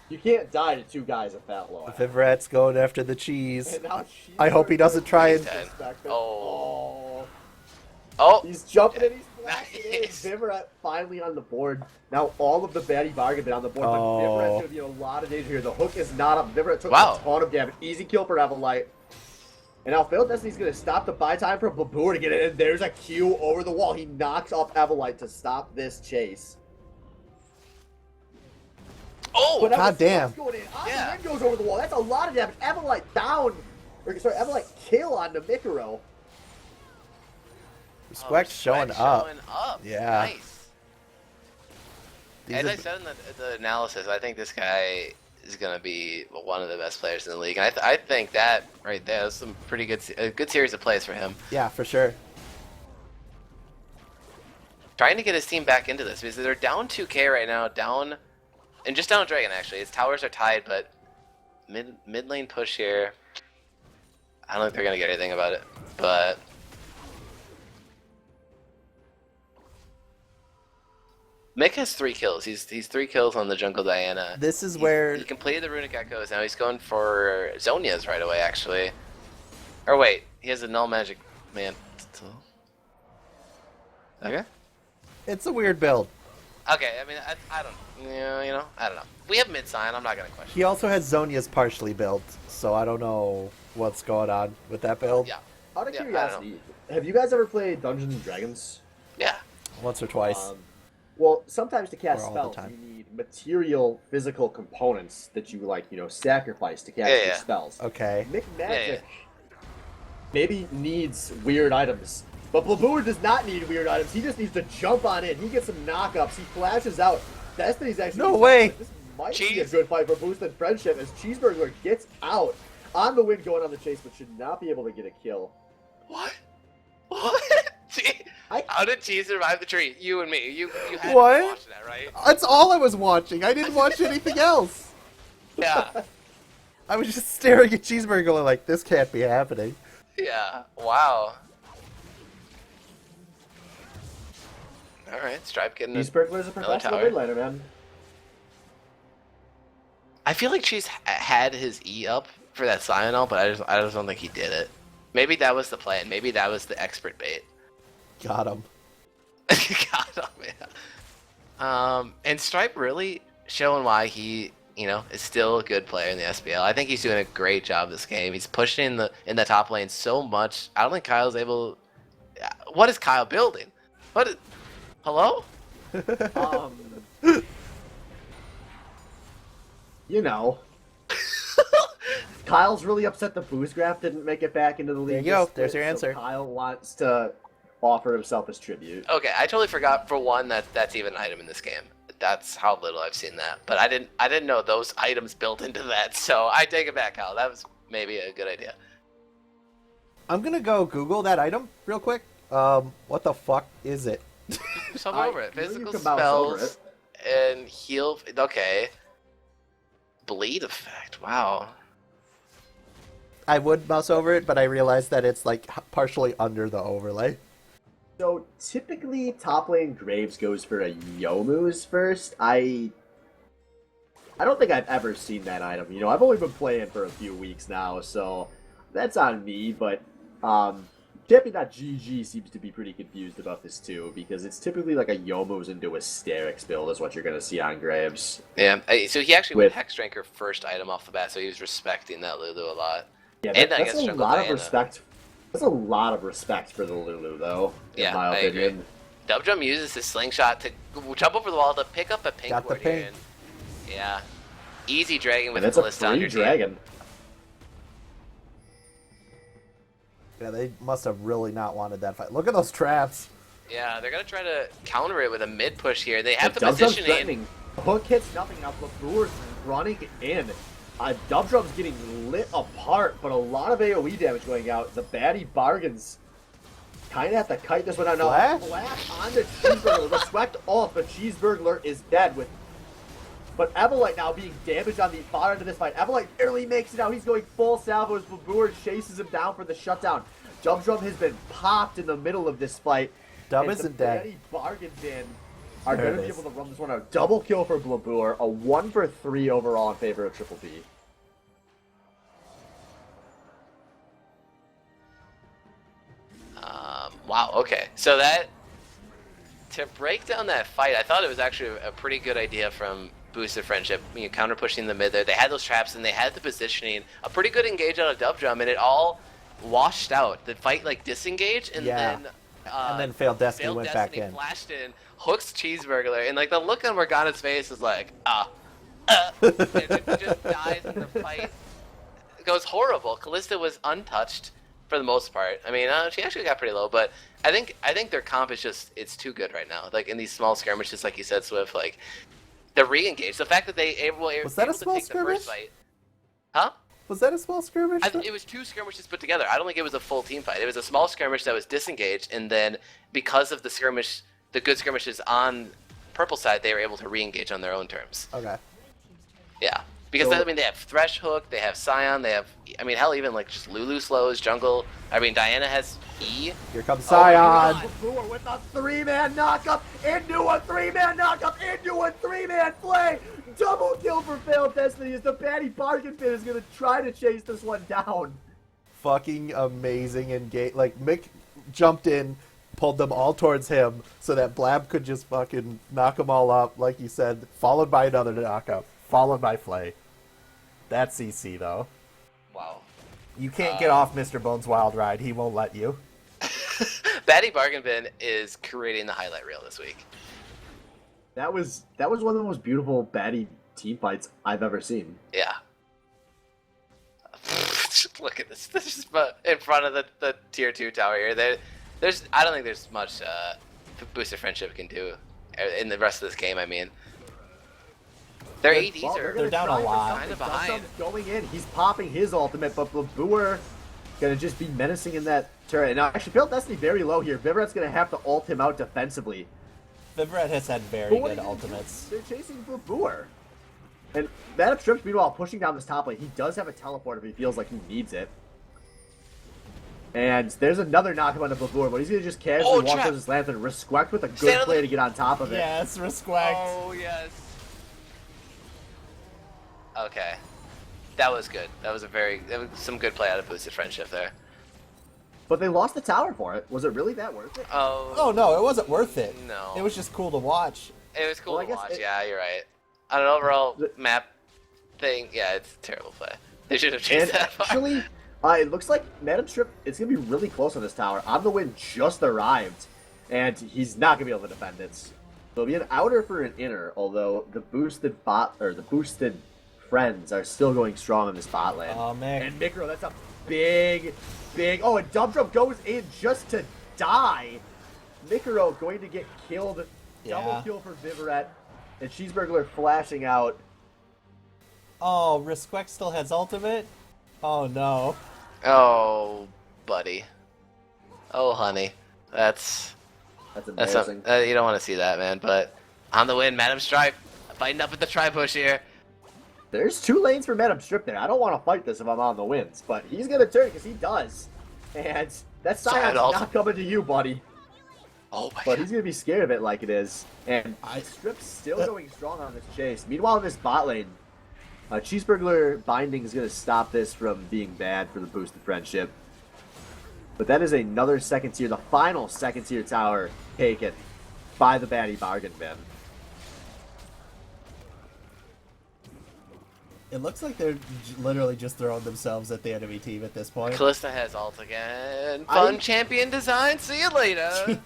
you can't die to 2 guys at that low. Vivrat's going after the cheese. And now I hope he doesn't try and... Dead. Oh. Oh, He's jumping and he's flashing in. Nice. Vivrat finally on the board. Now all of the baddie bargain have been on the board, but Vivrat's going to be in a lot of danger here. The hook is not up. Vivrat took Wow. a ton of damage. Easy kill for Everlight. And now Failed Destiny's going to stop the buy time for Blaboor to get it, and there's a Q over the wall. He knocks off Everlight to stop this chase. oh, But now God the damn. Going in. Yeah. Wind goes over the wall. That's a lot of damage. Everlight down. Or, sorry, Everlight kill on the Mikuro. Squeck's showing up. Showing up. Yeah. Nice. These As are- I said in the analysis, I think this guy is going to be one of the best players in the league. And I think that right there is some pretty a good series of plays for him. Yeah, for sure. Trying to get his team back into this because they're down 2K right now, and just down Dragon actually. His towers are tied, but mid lane push here. I don't think they're going to get anything about it, but Mick has 3 kills. He's 3 kills on the Jungle Diana. This is where... He completed the Runic Echoes. Now he's going for Zonia's right away, actually. Or wait, he has a Null Magic Mantle. Okay. It's a weird build. Okay, I mean, I don't, I don't know. We have mid sign. I'm not gonna question. He also has Zonia's partially built, so I don't know what's going on with that build. Yeah, Out of Yeah, I don't curiosity, have you guys ever played Dungeons and Dragons? yeah. Once or twice. Well, sometimes to cast Or all the spells, time. you need material, physical components that you sacrifice to cast Yeah, your yeah. spells. Okay. Mick Yeah, Magic maybe needs weird items, but Blaboor does not need weird items. He just needs to jump on in. He gets some knockups. He flashes out. Destiny's actually No way. This might be a Cheese. good fight for boosted friendship as Cheeseburger gets out on the win, going on the chase, but should not be able to get a kill. What? What? How did Cheese survive the tree? You and me. You had What? to watch that, right? That's all I was watching. I didn't watch anything else. Yeah. I was just staring at Cheeseburger like, this can't be happening. Yeah. Wow. All right, Stripe getting Cheeseburgler's a professional tower. mid laner, man. I feel like Cheese had his E up for that Cyanol, but I just don't think he did it. Maybe that was the plan. Maybe that was the expert bait. Got him. God, oh man. And Stripe really showing why he, is still a good player in the SBL. I think he's doing a great job this game. He's pushing in the top lane so much. I don't think Kyle's able. What is Kyle building? Hello? You know. Kyle's really upset the boost graph didn't make it back into the league. There you go. this There's split, your answer. So Kyle wants to offer himself as tribute. Okay, I totally forgot for one that's even an item in this game. That's how little I've seen that. But I didn't know those items built into that. So I take it back, Kyle. That was maybe a good idea. I'm gonna go Google that item real quick. What the fuck is it? Just hover over it. You Physical can mouse over spells and heal. Okay. Bleed effect. Wow. I would mouse over it, but I realized that it's like partially under the overlay. So typically, top lane Graves goes for a Youmuu's first. I don't think I've ever seen that item. I've only been playing for a few weeks now, so that's on me. But Champion.gg seems to be pretty confused about this too, because it's typically like a Youmuu's into Asterix build is what you're going to see on Graves. Yeah. So he actually went Hex Drinker first item off the bat, so he was respecting that Lulu a lot. Yeah, And I that's guess a Jungle lot Diana. of respect. That's a lot of respect for the Lulu, though. In my opinion. Agree. Dubdrum uses his slingshot to jump over the wall to pick up a pink Got the ward here. pink. And, yeah. Easy dragon with And it's a a Kalista on free your team. dragon. Yeah, they must have really not wanted that fight. Look at those traps. Yeah, they're going to try to counter it with a mid push here. They have the Dubdrum's positioning. threatening. Hook hits nothing now. Labour's running in. Dubdrum's getting lit apart, but a lot of AoE damage going out. The baddie bargains kind of have to kite this one out. Now, Flash on the Cheeseburglar. Respect off, but Cheeseburglar is dead with. But Evelite now being damaged on the far end of this fight. Evelite barely makes it out. He's going full salvo as Labour chases him down for the shutdown. Dubdrum has been popped in the middle of this fight. Dub and isn't the dead. baddie bargains in. Are There going to it be is. able to run this one out. Double kill for Blabour. A 1 for 3 overall in favor of Triple B. Wow, okay. So to break down that fight, I thought it was actually a pretty good idea from Boosted Friendship, counter pushing the mid there. They had those traps and they had the positioning, a pretty good engage out of Dubdrum, and it all washed out. The fight disengaged and then Failed Destiny Failed went Destiny back in. flashed in, hooks Cheeseburglar, and the look on Morgana's face is and it just dies in the fight. It goes horrible. Kalista was untouched for the most part. I mean, she actually got pretty low, but I think their comp is it's too good right now. In these small skirmishes, like you said, Swift, the re-engage, the fact that they were Was that a able to small take the first skirmish? fight. Huh? Was that a small skirmish? It was two skirmishes put together. I don't think it was a full team fight. It was a small skirmish that was disengaged, and then because of the good skirmishes on purple side, they were able to re-engage on their own terms. Okay. Yeah. Because, they have Thresh Hook, they have Scion, they have, hell, even, just Lulu slows, jungle. Diana has E. Here comes Scion. Blabour with a 3-man knockup into a 3-man knockup into a 3-man play. Double kill for Failed Destiny as the baddie bargain bin is going to try to chase this one down. Fucking amazing engage. Mick jumped in, pulled them all towards him so that Blab could just fucking knock them all up, like you said, followed by another knockup, followed by Flay. That's CC, though. Wow. You can't get off Mr. Bones' wild ride. He won't let you. Baddie Bargain Bin is creating the highlight reel this week. That was one of the most beautiful baddie team fights I've ever seen. Yeah. Look at this. This is in front of the tier 2 tower here. I don't think there's much Booster Friendship can do in the rest of this game, I mean. Their ADs are They're down a lot. kind of behind. Going in, he's popping his ultimate, but Blabour gonna just be menacing in that turret. And now, actually, Failed Destiny very low here. Viveret's gonna have to ult him out defensively. Viveret has had very But what good are you gonna do? ultimates. They're chasing Blabour. And that Strips, meanwhile, pushing down this top lane. He does have a teleport if he feels like he needs it. And there's another knock on the Blabur, but he's going to just casually walk trap. towards his lantern. Respect with a good Stand on play the- to get on top of it. Yes, respect. Oh, yes. Okay. That was good. That was some good play out of Boosted Friendship there. But they lost the tower for it. Was it really that worth it? Oh no, it wasn't worth it. No. It was just cool to watch. It was cool Well, I to guess watch. it- Yeah, you're right. On an overall map thing, yeah, it's a terrible play. They should have chased And that far. actually, it looks like Madam Strip is going to be really close on this tower. On the Wind just arrived, and he's not going to be able to defend it. So it'll be an outer for an inner, although the boosted friends are still going strong in this bot lane. Oh man. And Mikro, that's a big. Oh, and Dub goes in just to die. Mikro going to get killed. Double Yeah. kill for Vivaret. And Cheeseburglar flashing out. Oh, Respect still has ultimate? Oh no. Oh, buddy. Oh, honey. That's Embarrassing. you don't want to see that, man. But on the win, Madam Stripe fighting up at the tri-push here. There's 2 lanes for Madam Strip there. I don't want to fight this if I'm on the wins, but he's going to turn because he does. And that Scion's not coming to you, buddy. Oh my But god. he's going to be scared of it like it is. And Strip's still going strong on this chase. Meanwhile, in this bot lane, Cheeseburglar Binding is going to stop this from being bad for the Boosted Friendship. But that is another second tier, the final second tier tower taken by the baddie bargain bin. It looks like they're literally just throwing themselves at the enemy team at this point. Kalista has ult again. Fun champion design. See you later.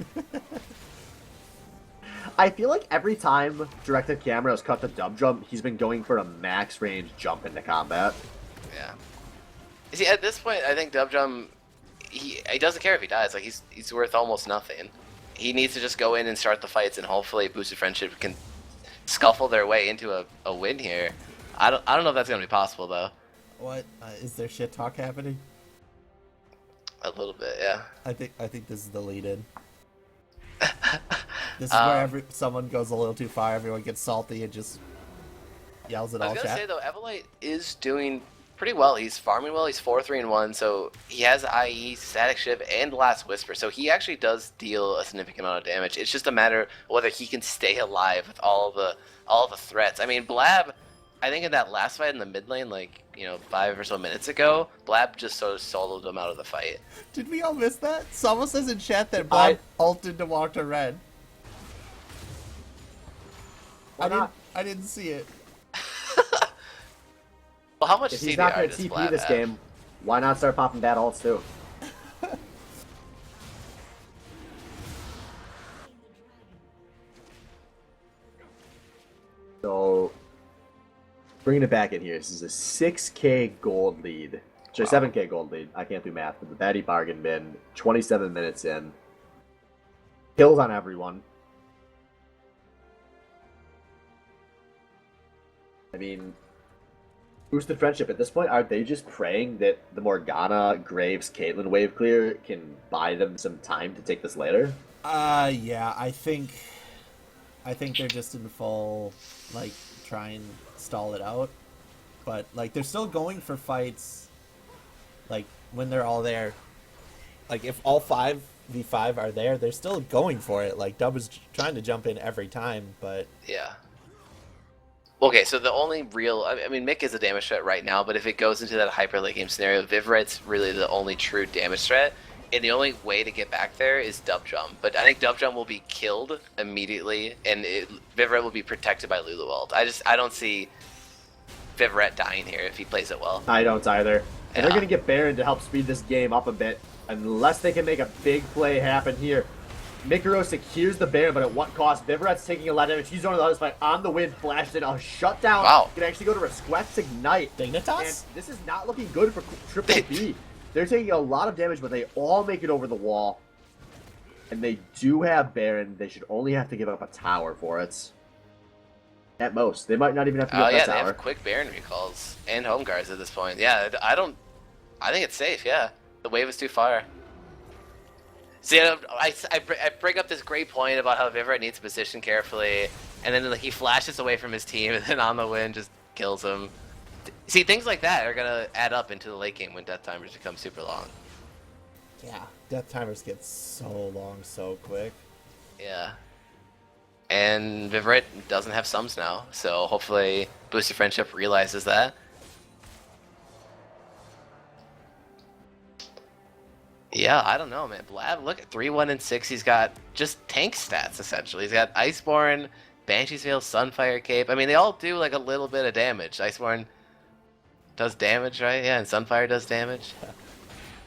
I feel like every time directed camera has cut the dub jump, he's been going for a max range jump into combat. Yeah. See, at this point, I think Dubdrum, he doesn't care if he dies. Like he's worth almost nothing. He needs to just go in and start the fights, and hopefully Boosted Friendship can scuffle their way into a win here. I don't know if that's gonna be possible though. What? Is there shit talk happening? A little bit, yeah. I think this is the lead-in. This is where someone goes a little too far, everyone gets salty and just yells at I all was gonna chat. say though, Evolite is doing pretty well. He's farming well. He's 4-3-1, so he has IE, Static Shiv, and Last Whisper. So he actually does deal a significant amount of damage. It's just a matter of whether he can stay alive with all the threats. I mean, Blab, I think in that last fight in the mid lane, like 5 or so minutes ago, Blab just sort of soloed him out of the fight. Did we all miss that? Someone says in chat that Bob ulted to walk to red. I didn't see it. Well, how much If he's not CDR going does to TP Blab this have? game, why not start popping bad ults too? So, bringing it back in here, this is a 6k gold lead. Sorry, 7k gold lead. I can't do math, but the baddie bargain bin, 27 minutes in. Kills on everyone. I mean, Boosted Friendship, at this point, are they just praying that the Morgana, Graves, Caitlyn wave clear can buy them some time to take this later? Yeah, I think they're just in full, like, try and stall it out. But, like, they're still going for fights, like, when they're all there. Like, if all 5v5 are there, they're still going for it. Like, Dub is trying to jump in every time, but... Yeah. Okay, so the only real... I mean, Mick is a damage threat right now, but if it goes into that hyper late game scenario, Vivaret's really the only true damage threat, and the only way to get back there is Dub Jump. But I think Dub Jump will be killed immediately, and Vivaret will be protected by Lulu ult. I don't see Vivaret dying here if he plays it well. I don't either. And they're Yeah. going to get Baron to help speed this game up a bit, unless they can make a big play happen here. Mikuro secures the Baron, but at what cost? Vivaret's taking a lot of damage. He's on the other side. On the win, flashed in a shutdown. Wow. Can actually go to Resquett's Ignite. Dignitas? And this is not looking good for Triple B. They're taking a lot of damage, but they all make it over the wall. And they do have Baron. They should only have to give up a tower for it. At most. They might not even have to give Oh up yeah, that they tower. have quick Baron recalls and home guards at this point. Yeah, I think it's safe, yeah. The wave is too far. See, I bring up this great point about how Vivaret needs to position carefully, and then he flashes away from his team, and then on the win just kills him. See, things like that are going to add up into the late game when death timers become super long. Yeah, death timers get so long so quick. Yeah. And Viverite doesn't have sums now, so hopefully Boosted Friendship realizes that. Yeah, I don't know, man. Blab, look at 3, 1, and 6. He's got just tank stats, essentially. He's got Iceborne, Banshee's Veil, Sunfire Cape. I mean, they all do like a little bit of damage. Iceborne does damage, right? Yeah, and Sunfire does damage.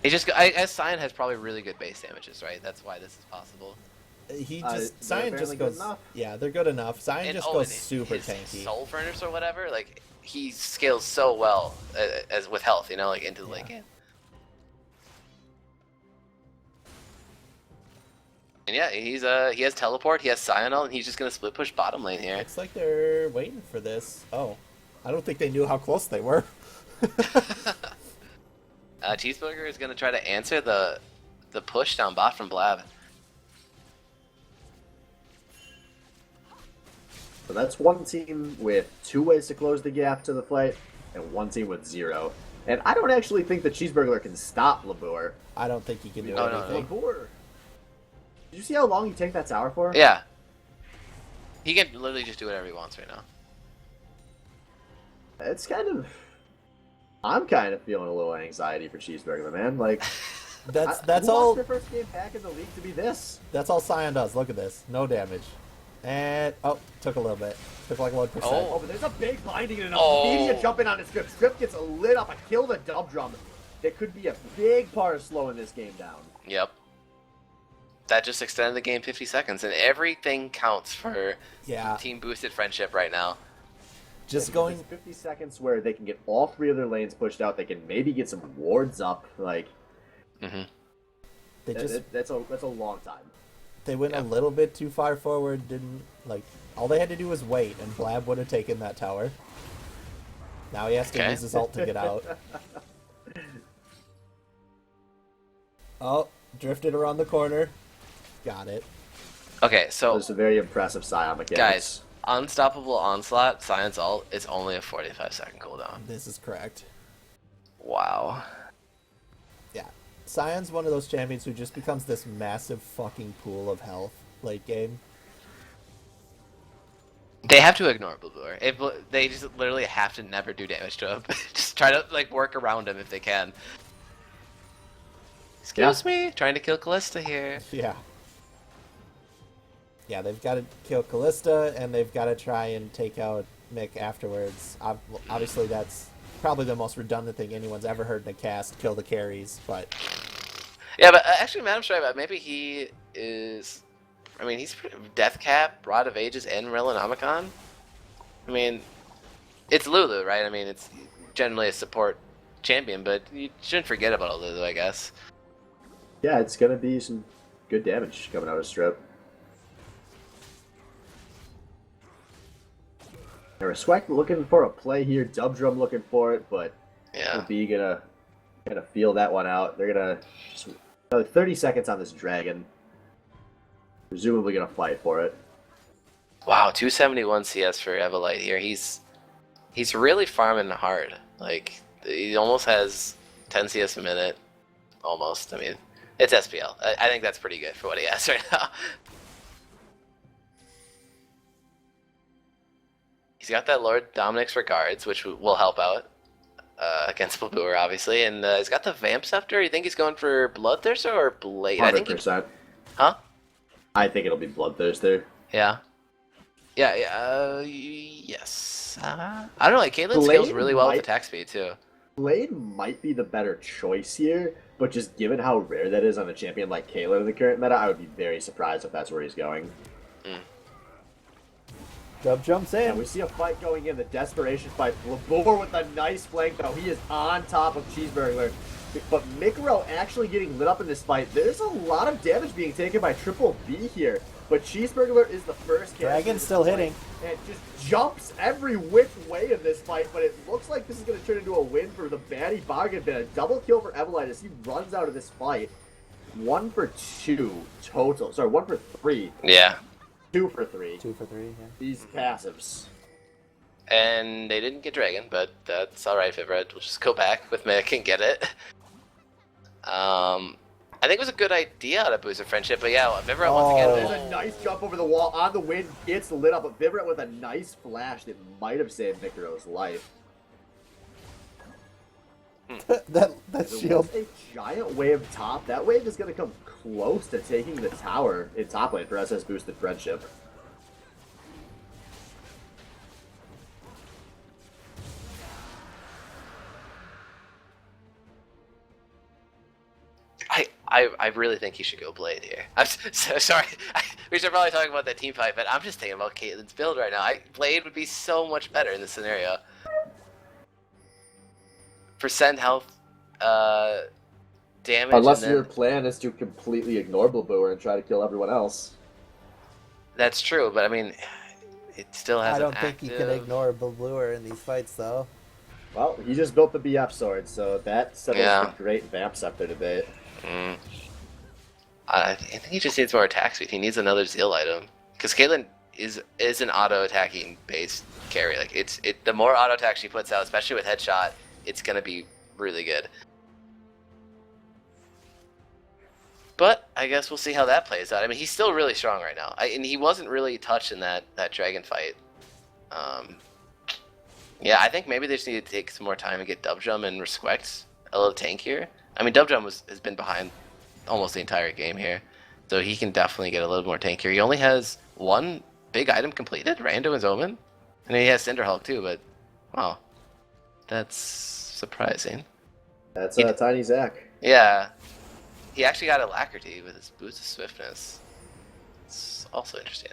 He just, I guess Cyan has probably really good base damages, right? That's why this is possible. Cyan just goes. Yeah, they're good enough. Cyan And, just goes and super his tanky. Soul Furnace or whatever, like he scales so well as with health, you know, like into the late game. And yeah, he has teleport, he has Cyanol, and he's just gonna split push bottom lane here. Looks like they're waiting for this. Oh, I don't think they knew how close they were. Cheeseburger is gonna try to answer the push down bot from Blab. So that's one team with 2 ways to close the gap to the fight, and one team with 0. And I don't actually think the Cheeseburglar can stop Labur. I don't think he can do No, anything. Labur. Did you see how long he tanked that tower for? Yeah. He can literally just do whatever he wants right now. It's kind of... I'm kind of feeling a little anxiety for Cheeseburglar, man. Like, that's who all. wants their first game back in the league to be this? That's all Cyan does. Look at this. No damage. And took a little bit. Took like 1%. Oh, but there's a big binding and an Oh. immediate jumping on his Strip. Strip gets lit up. I kill the dub drum. That could be a big part of slowing this game down. Yep. That just extended the game 50 seconds, and everything counts for Team Boosted Friendship right now. Just going 50 seconds where they can get all 3 of their lanes pushed out. They can maybe get some wards up. Like, that's a long time. They went a little bit too far forward. Didn't like all they had to do was wait, and Blab would have taken that tower. Now he has to use his ult to get out. Oh, drifted around the corner. Got it. Okay, so it's a very impressive Scion mechanics. Guys, Unstoppable Onslaught, Science ult, is only a 45-second cooldown. This is correct. Wow. Yeah. Cyan's one of those champions who just becomes this massive fucking pool of health late game. They have to ignore Blue. They just literally have to never do damage to him. Just try to like work around him if they can. Excuse me, trying to kill Callista here. Yeah. Yeah, they've got to kill Callista, and they've got to try and take out Mick afterwards. Obviously, that's probably the most redundant thing anyone's ever heard in a cast, kill the carries, but... Yeah, but actually, Madam Stripe, maybe he is... I mean, he's Death Cap, Rod of Ages, and Relinomicon. I mean, it's Lulu, right? I mean, it's generally a support champion, but you shouldn't forget about Lulu, I guess. Yeah, it's going to be some good damage coming out of Strip. Respect looking for a play here. Dub Drum looking for it, but B gonna feel that one out. They're gonna just 30 seconds on this dragon. Presumably gonna fight for it. Wow, 271 CS for Evolite here. He's really farming hard. Like he almost has 10 CS a minute. Almost. I mean, it's SBL. I think that's pretty good for what he has right now. He's got that Lord Dominic's Regards, which will help out against Blabur, obviously. And he's got the Vamp Scepter. You think he's going for Bloodthirster or Blade? 100%. Huh? I think it'll be Bloodthirster. Yeah. Yes. I don't know, like, Caitlyn scales really well with attack speed, too. Blade might be the better choice here, but just given how rare that is on a champion like Kayla in the current meta, I would be very surprised if that's where he's going. Dub jumps in. And we see a fight going in, the desperation fight. Labur with a nice flank, though. He is on top of Cheeseburglar. But Mikro actually getting lit up in this fight. There's a lot of damage being taken by Triple B here. But Cheeseburglar is the first Dragon's still hitting. And just jumps every which way in this fight. But it looks like this is going to turn into a win for the baddie Bargain Bin. A double kill for Evolite as he runs out of this fight. 1 for 2 total. Sorry, 1 for 3. Yeah. 2 for 3. 2 for 3, yeah. These passives. And they didn't get Dragon, but that's alright, Fivred. We'll just go back with Mick and get it. I think it was a good idea to boost a friendship, but yeah, Vivra once again. There's a nice jump over the wall on the wind. Gets lit up, but Vivret with a nice flash that might have saved Mikaro's life. that There shield. was a giant wave top. That wave is going to come close to taking the tower in top lane for SS Boosted Friendship. I really think he should go Blade here. I'm so sorry. We should probably talk about that team fight, but I'm just thinking about Caitlyn's build right now. Blade would be so much better in this scenario. Percent health, damage. Unless and your then, plan is to completely ignore Blabooer and try to kill everyone else. that's true, but I mean, it still has. I don't an think active... you can ignore Bluer in these fights, though. Well, he just built the BF sword, so that settles Yeah. the great Vamp Scepter debate. I think he just needs more attack speed. He needs another Zeal item because Caitlyn is an auto attacking based carry. Like the more auto attack she puts out, especially with headshot, it's gonna be really good. But I guess we'll see how that plays out. I mean, he's still really strong right now, and he wasn't really touched in that dragon fight. Yeah, I think maybe they just need to take some more time and get Dubdrum and Respect a little tankier. I mean, Dubdrum has been behind almost the entire game here, so he can definitely get a little more tankier. He only has one big item completed, Rando and Zoman, and he has Cinderhulk too, but wow, that's surprising. That's Tiny Zach. Yeah, he actually got Alacrity with his boost of swiftness. It's also interesting.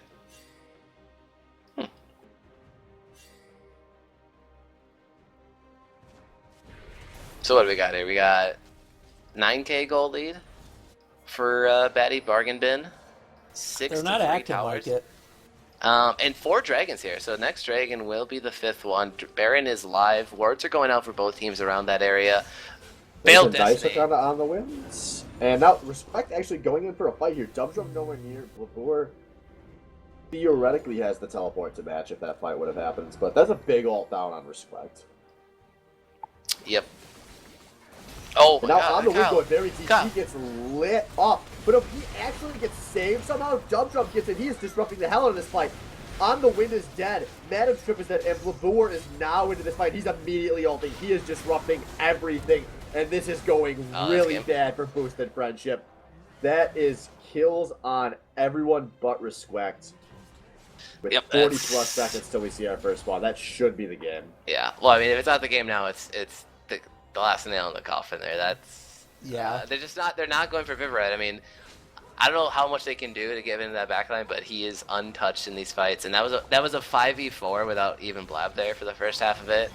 So what do we got here? We got 9k gold lead for Batty Bargain Bin. 6 They're to not 3 active towers. like it. And 4 dragons here. So next dragon will be the 5th one. Baron is live. Wards are going out for both teams around that area. Failed Destiny. Dice on the wins. And now Respect actually going in for a fight here. Dubdrum nowhere near. Blabooer theoretically has the teleport to match if that fight would have happened, but that's a big ult down on Respect. Yep. Oh, And now God, on the Kyle. window, very deep, he gets lit up. But if he actually gets saved somehow, if Dubdrum gets it, he is disrupting the hell out of this fight. On the Wind is dead. Madam Strip is dead, and Blabooer is now into this fight. He's immediately ulting. He is disrupting everything, and this is going really bad for Boosted Friendship. That is kills on everyone but Respect. With 40 plus seconds till we see our first spawn. That should be the game. Yeah. Well, I mean, if it's not the game now, it's the last nail in the coffin there. That's they're not going for Viverite. I mean, I don't know how much they can do to get into that backline, but he is untouched in these fights, and that was a 5v4 without even Blab there for the first half of it.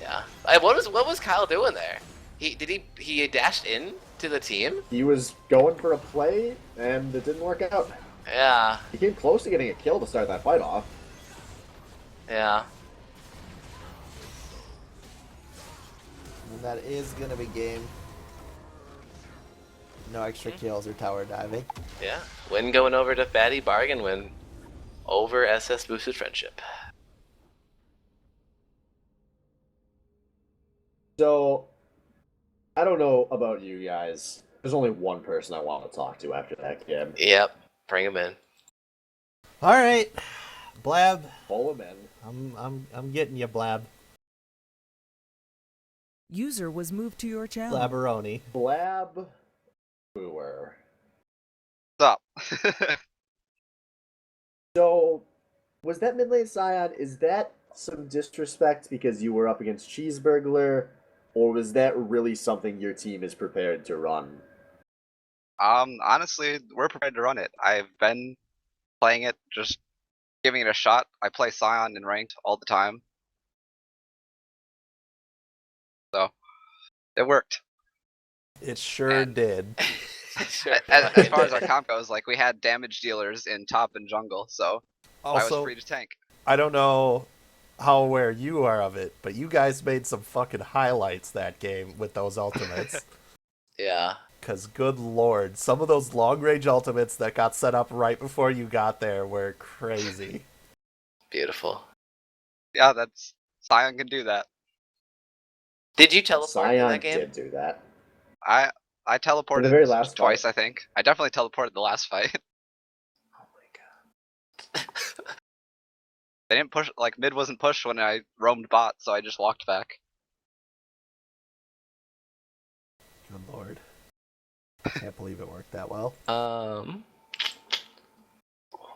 Yeah. What was Kyle doing there? He dashed in to the team? He was going for a play, and it didn't work out. Yeah. He came close to getting a kill to start that fight off. Yeah. And that is gonna be game. No extra kills or tower diving. Yeah. Win going over to Batty, Bargain win over SS Boosted Friendship. So, I don't know about you guys. There's only one person I want to talk to after that game. Yep. Bring him in. All right, Blab. Pull him in. I'm getting you, Blab. User was moved to your channel. Blabberoni. Blab. Booer. Stop. So, was that mid lane Scion? Is that some disrespect because you were up against Cheeseburglar, or was that really something your team is prepared to run? Honestly, we're prepared to run it. I've been playing it, just giving it a shot. I play Scion in ranked all the time. So, it worked. It sure did. As far as our comp goes, like, we had damage dealers in top and jungle, so I was Also, free to tank. I don't know how aware you are of it, but you guys made some fucking highlights that game with those ultimates. Yeah. Because, good lord, some of those long-range ultimates that got set up right before you got there were crazy. Beautiful. Yeah, that's Scion can do that. Did you teleport in Scion that game? did do that. I I teleported very last twice, fight. I think. I definitely teleported the last fight. Oh my god. They didn't push, like, mid wasn't pushed when I roamed bot, so I just walked back. Good lord. Can't believe it worked that well.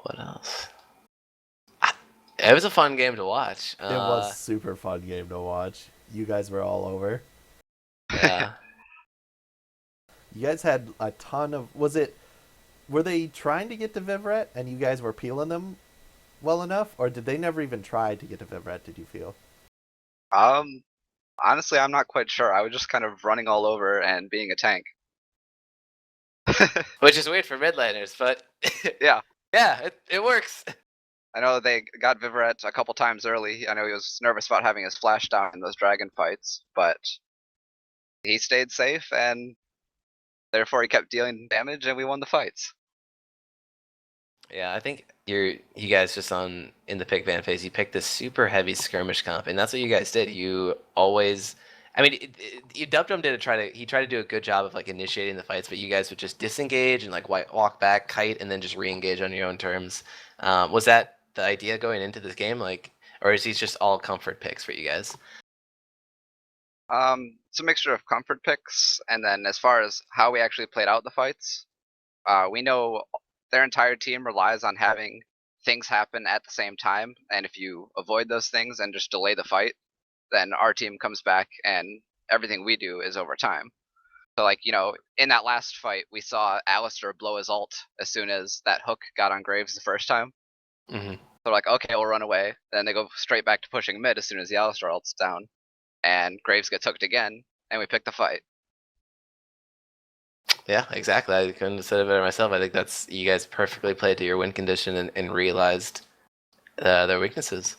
What else? It was a fun game to watch. It was a super fun game to watch. You guys were all over. Yeah. You guys had a ton of... Were they trying to get to Vivret and you guys were peeling them well enough? Or did they never even try to get to Vivret, did you feel? Honestly, I'm not quite sure. I was just kind of running all over and being a tank. Which is weird for mid laners, but Yeah. yeah, it works. I know they got Vivaret a couple times early. I know he was nervous about having his flash down in those dragon fights, but he stayed safe and therefore he kept dealing damage and we won the fights. Yeah, I think you guys just in the pick ban phase, you picked this super heavy skirmish comp, and that's what you guys did. You always, I mean, Dubdrum he tried to do a good job of like initiating the fights, but you guys would just disengage and like walk back, kite, and then just re-engage on your own terms. Was that the idea going into this game, like, or is these just all comfort picks for you guys? It's a mixture of comfort picks, and then as far as how we actually played out the fights, we know their entire team relies on having things happen at the same time, and if you avoid those things and just delay the fight, then our team comes back and everything we do is over time. So like, in that last fight, we saw Alistair blow his ult as soon as that hook got on Graves the first time. Mm-hmm. So like, okay, we'll run away. Then they go straight back to pushing mid as soon as the Alistair ult's down. And Graves gets hooked again, and we pick the fight. Yeah, exactly. I couldn't have said it better myself. I think that's you guys perfectly played to your win condition and realized their weaknesses.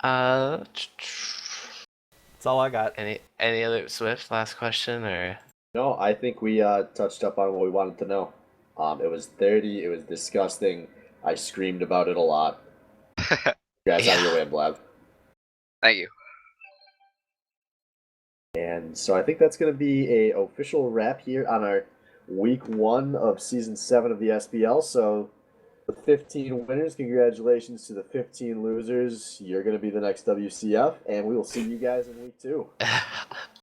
That's all I got. Any other Swift last question or? No, I think we touched up on what we wanted to know. It was dirty. It was disgusting. I screamed about it a lot. Congrats on your win, Blab. Thank you. And so I think that's going to be a official wrap here on our week 1 of season 7 of the SBL. So the 15 winners, congratulations to the 15 losers. You're going to be the next WCF, and we will see you guys in week 2.